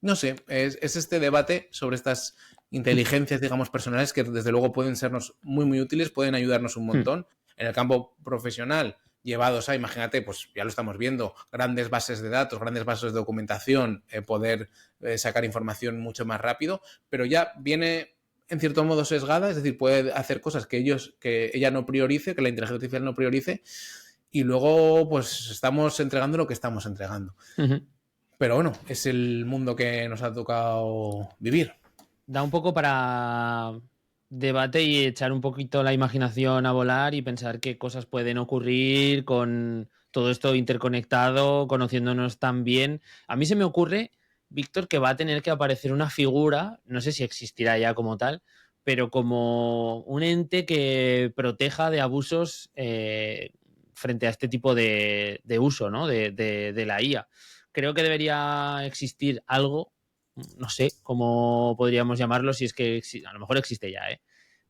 no sé, es este debate sobre estas inteligencias, digamos, personales que desde luego pueden sernos muy, muy útiles, pueden ayudarnos un Hmm. montón. En el campo profesional, llevados a, imagínate, pues ya lo estamos viendo, grandes bases de datos, grandes bases de documentación, poder sacar información mucho más rápido, pero ya viene en cierto modo sesgada, es decir, puede hacer cosas que ella no priorice, que la inteligencia artificial no priorice, y luego pues estamos entregando lo que estamos entregando. Ujú. Pero bueno, es el mundo que nos ha tocado vivir. Da un poco para debate y echar un poquito la imaginación a volar y pensar qué cosas pueden ocurrir con todo esto interconectado, conociéndonos tan bien. A mí se me ocurre, Víctor, que va a tener que aparecer una figura, no sé si existirá ya como tal, pero como un ente que proteja de abusos frente a este tipo de uso, ¿no? De la IA. Creo que debería existir algo, no sé cómo podríamos llamarlo, si es que a lo mejor existe ya, ¿eh?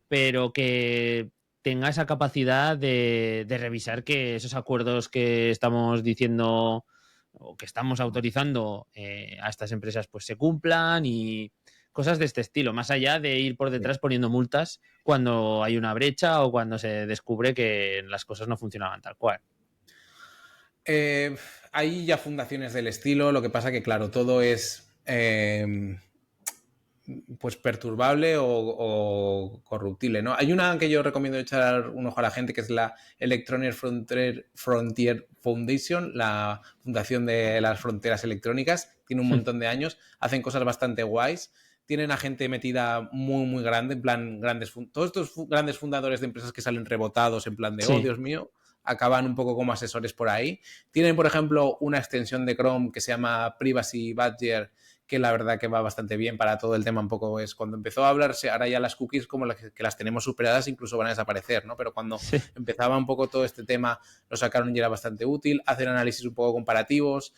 Pero que tenga esa capacidad de revisar que esos acuerdos que estamos diciendo o que estamos autorizando a estas empresas pues se cumplan y cosas de este estilo, más allá de ir por detrás poniendo multas cuando hay una brecha o cuando se descubre que las cosas no funcionaban tal cual. Hay ya fundaciones del estilo, lo que pasa que, claro, todo es pues perturbable o corruptible, ¿no? Hay una que yo recomiendo echar un ojo a la gente, que es la Electronic Frontier Foundation, la fundación de las fronteras electrónicas. Tiene un montón de años, hacen cosas bastante guays. Tienen a gente metida muy, muy grande, en plan, todos estos grandes fundadores de empresas que salen rebotados, en plan de, oh, Dios mío, acaban un poco como asesores por ahí. Tienen, por ejemplo, una extensión de Chrome que se llama Privacy Badger, que la verdad que va bastante bien para todo el tema. Un poco es cuando empezó a hablarse, ahora ya las cookies como que las tenemos superadas incluso van a desaparecer, ¿no? Pero cuando empezaba un poco todo este tema lo sacaron y era bastante útil, hacer análisis un poco comparativos.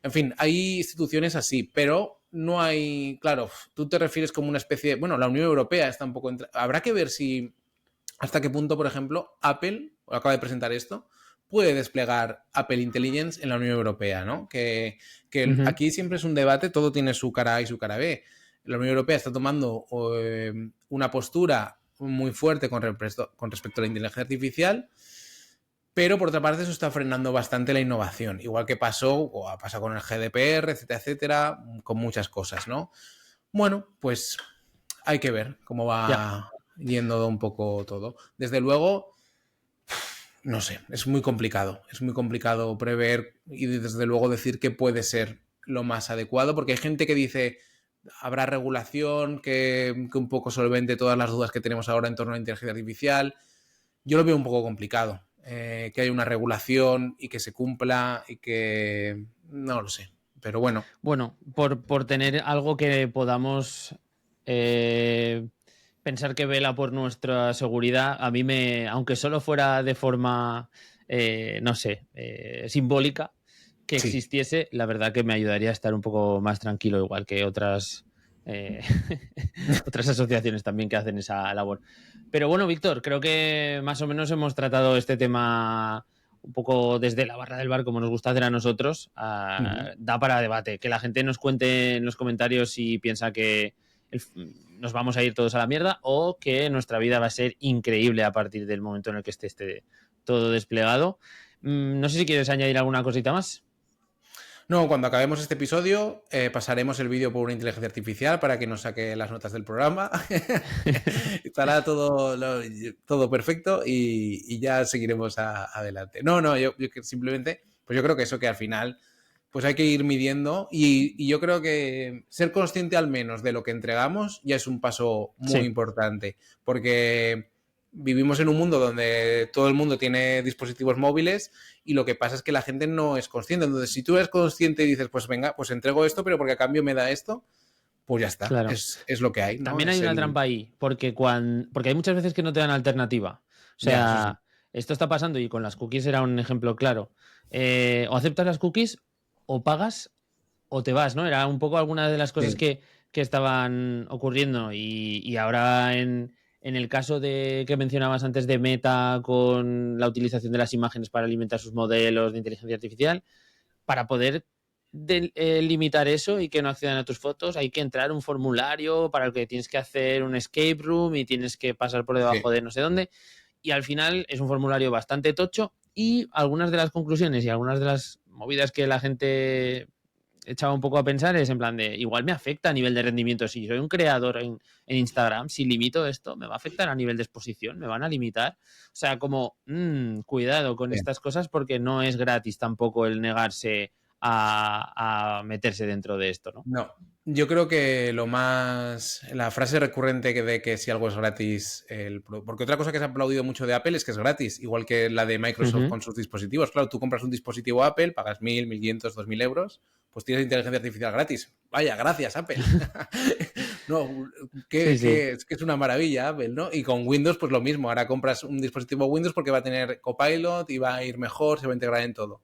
En fin, hay instituciones así, pero no hay, claro, tú te refieres como una especie de, bueno, la Unión Europea está un poco, habrá que ver si hasta qué punto, por ejemplo, Apple, acaba de presentar esto, puede desplegar Apple Intelligence en la Unión Europea, ¿no? Que aquí siempre es un debate, todo tiene su cara A y su cara B. La Unión Europea está tomando una postura muy fuerte con respecto a la inteligencia artificial, pero por otra parte eso está frenando bastante la innovación, igual que pasó o ha pasado con el GDPR, etcétera, etcétera, con muchas cosas, ¿no? Bueno, pues hay que ver cómo va yendo un poco todo. Desde luego, no sé, es muy complicado prever y desde luego decir qué puede ser lo más adecuado, porque hay gente que dice habrá regulación que un poco solvente todas las dudas que tenemos ahora en torno a la inteligencia artificial. Yo lo veo un poco complicado, que haya una regulación y que se cumpla y que no lo sé, pero bueno. Bueno, por tener algo que podamos pensar que vela por nuestra seguridad, a mí aunque solo fuera de forma, no sé, simbólica, que existiese, la verdad que me ayudaría a estar un poco más tranquilo, igual que otras otras asociaciones también que hacen esa labor. Pero bueno, Víctor, creo que más o menos hemos tratado este tema un poco desde la barra del bar, como nos gusta hacer a nosotros. Da para debate. Que la gente nos cuente en los comentarios si piensa que nos vamos a ir todos a la mierda o que nuestra vida va a ser increíble a partir del momento en el que esté todo desplegado. No sé si quieres añadir alguna cosita más. No, cuando acabemos este episodio pasaremos el vídeo por una inteligencia artificial para que nos saque las notas del programa. Estará todo perfecto y ya seguiremos adelante. No, yo simplemente, pues yo creo que eso que al final pues hay que ir midiendo y yo creo que ser consciente al menos de lo que entregamos ya es un paso muy importante, porque vivimos en un mundo donde todo el mundo tiene dispositivos móviles y lo que pasa es que la gente no es consciente. Entonces, si tú eres consciente y dices, pues venga, pues entrego esto, pero porque a cambio me da esto, pues ya está. Claro. Es lo que hay, ¿no? También hay una trampa ahí, porque hay muchas veces que no te dan alternativa. O sea, esto está pasando y con las cookies era un ejemplo claro. O aceptas las cookies o pagas o te vas, ¿no? Era un poco algunas de las cosas que estaban ocurriendo y ahora en el caso que mencionabas antes de Meta con la utilización de las imágenes para alimentar sus modelos de inteligencia artificial, para poder limitar eso y que no accedan a tus fotos, hay que entrar un formulario para el que tienes que hacer un escape room y tienes que pasar por debajo de no sé dónde. Y al final es un formulario bastante tocho y algunas de las conclusiones y algunas de las movidas que la gente echaba un poco a pensar es en plan de, igual me afecta a nivel de rendimiento. Si soy un creador en Instagram, si limito esto, me va a afectar a nivel de exposición, me van a limitar. O sea, como, cuidado con estas cosas porque no es gratis tampoco el negarse a meterse dentro de esto, ¿no? No, yo creo que la frase recurrente de que si algo es gratis, porque otra cosa que se ha aplaudido mucho de Apple es que es gratis, igual que la de Microsoft con sus dispositivos. Claro, tú compras un dispositivo Apple, pagas 1.000, 1.500, 2.000 euros, pues tienes inteligencia artificial gratis. Vaya, gracias Apple. No, es que es una maravilla Apple, ¿no? Y con Windows pues lo mismo, ahora compras un dispositivo Windows porque va a tener Copilot y va a ir mejor, se va a integrar en todo.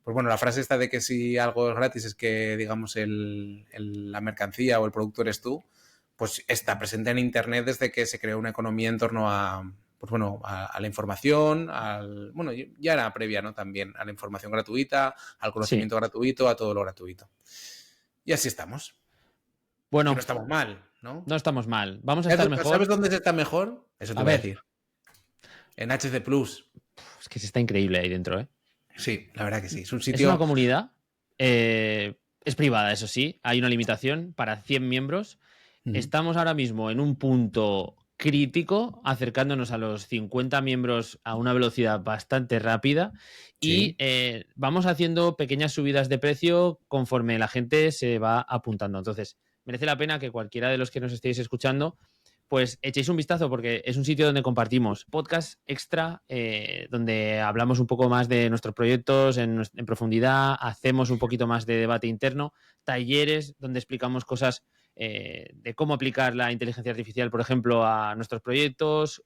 Pues bueno, la frase esta de que si algo es gratis es que, digamos, la mercancía o el producto eres tú, pues está presente en Internet desde que se creó una economía en torno a la información, ya era previa, ¿no? También a la información gratuita, al conocimiento gratuito, a todo lo gratuito. Y así estamos. Bueno, que no estamos mal. ¿no? No estamos mal. Vamos a estar mejor. ¿Sabes dónde se está mejor? Eso te A voy a ver. decir. En HC Plus. Es que se está increíble ahí dentro, ¿eh? Sí, la verdad que sí. Es un Es sitio. una comunidad. Es privada, eso sí. Hay una limitación para 100 miembros. Estamos ahora mismo en un punto crítico, acercándonos a los 50 miembros a una velocidad bastante rápida Sí. y vamos haciendo pequeñas subidas de precio conforme la gente se va apuntando. Entonces, merece la pena que cualquiera de los que nos estéis escuchando pues echéis un vistazo porque es un sitio donde compartimos podcast extra, donde hablamos un poco más de nuestros proyectos en profundidad, hacemos un poquito más de debate interno, talleres donde explicamos cosas de cómo aplicar la inteligencia artificial, por ejemplo, a nuestros proyectos.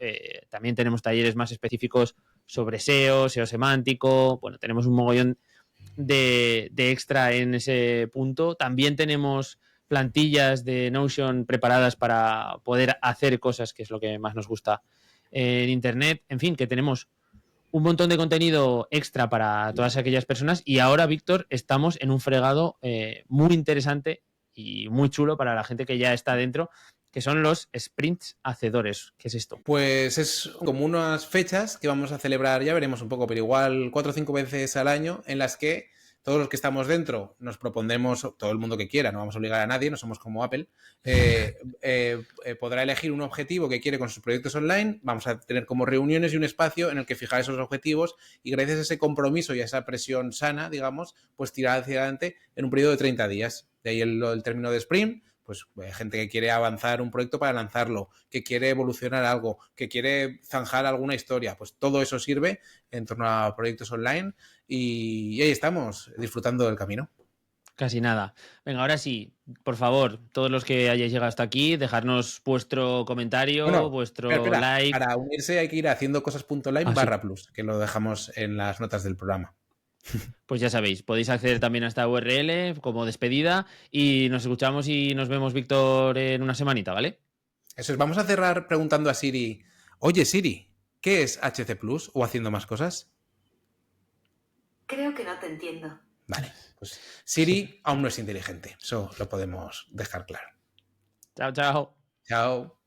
También tenemos talleres más específicos sobre SEO, SEO semántico. Bueno, tenemos un mogollón de extra en ese punto. También tenemos plantillas de Notion preparadas para poder hacer cosas, que es lo que más nos gusta en Internet. En fin, que tenemos un montón de contenido extra para todas aquellas personas y ahora, Víctor, estamos en un fregado muy interesante y muy chulo para la gente que ya está dentro, que son los sprints hacedores. ¿Qué es esto? Pues es como unas fechas que vamos a celebrar, ya veremos un poco, pero igual 4 o 5 veces al año, en las que todos los que estamos dentro nos propondremos, todo el mundo que quiera, no vamos a obligar a nadie, no somos como Apple, podrá elegir un objetivo que quiere con sus proyectos online. Vamos a tener como reuniones y un espacio en el que fijar esos objetivos y gracias a ese compromiso y a esa presión sana, digamos, pues tirar hacia adelante en un periodo de 30 días. De ahí el término de sprint. Pues gente que quiere avanzar un proyecto para lanzarlo, que quiere evolucionar algo, que quiere zanjar alguna historia, pues todo eso sirve en torno a proyectos online y ahí estamos, disfrutando del camino. Casi nada. Venga, ahora sí, por favor, todos los que hayáis llegado hasta aquí, dejarnos vuestro comentario, Bueno, vuestro espera, like. para unirse hay que ir a haciendocosas.online/plus, que lo dejamos en las notas del programa. Pues ya sabéis, podéis acceder también a esta URL como despedida y nos escuchamos y nos vemos, Víctor, en una semanita, ¿vale? Eso es, vamos a cerrar preguntando a Siri, oye Siri, ¿qué es HC Plus o haciendo más cosas? Creo que no te entiendo. Vale, pues Siri aún no es inteligente, eso lo podemos dejar claro. Chao, chao. Chao.